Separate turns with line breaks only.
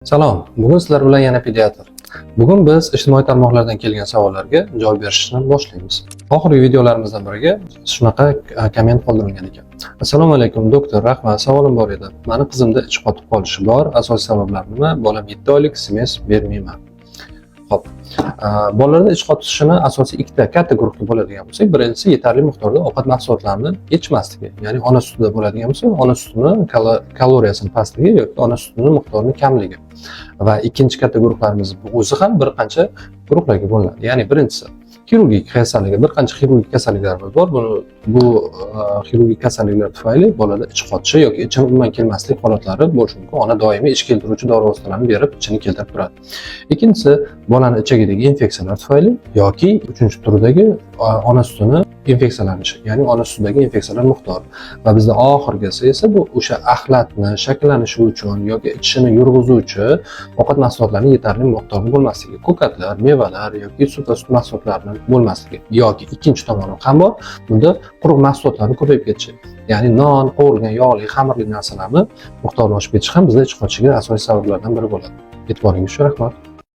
Salom, bugun sizlar bilan yana pediatr. Bugun biz ijtimoiy tarmoqlardan kelgan savollarga javob berishni boshlaymiz. Oxirgi videolarimizdan biriga shunaqa komment qoldirilgan ekan. Assalomu alaykum doktor, rahmat. Savolim bor edi. Meni qizimda ich qotib qolishi bor. Asosiy sabablar nima? Bolam 7 oylik, SMS bermayman. Xo'p. Bolalarda ich qotishini asosiy ikkita katta guruhga bo'ladigan bo'lsak, birinchisi yetarli miqdorda ovqat mahsulotlarini ichmasligi, ya'ni ona sutida bo'ladigan bo'lsa, ona sutini kaloriyasini pastligi yoki ona sutini miqdorini kamligi. Va ikkinchi katta guruhlarimiz o'zi ham bir qancha guruhlarga bo'linadi. Ya'ni birinchisi xirurgik kasallik, bir qancha xirurgik kasalliklarimiz bor. Bu xirurgik kasalliklar tufayli bolada ich qotishi yoki ichini umuman kelmaslik holatlari bo'lishi mumkin. Ona doimiy ich keltiruvchi dori vositalarini berib, ichini keltirib turadi. Ikkinchisi bolani ichagidagi infeksiyalar tufayli yoki uchinchi turdagi ona sutini infeksiyalanishi, ya'ni ona sutidagi infeksiyalar miqdori. Va bizda oxirgisi esa bu o'sha axlatni shakllanishi uchun yoki ichishini yurg'izuvchi ovqat mahsulotlarining yetarli miqdorda bo'lmasligi, ko'katlar, mevalar yoki sut va sut mahsulotlarining bo'lmasligi yoki ikkinchi tomoni ham bor. Bunda quruq mahsulotlarning ko'payib ketishi, ya'ni non, qovurilgan yog'li, xamirli narsalarni miqdori oshib ketishi ham bizda ich qotishiga asosiy sabablardan biri bo'ladi. E'tiboringiz uchun rahmat.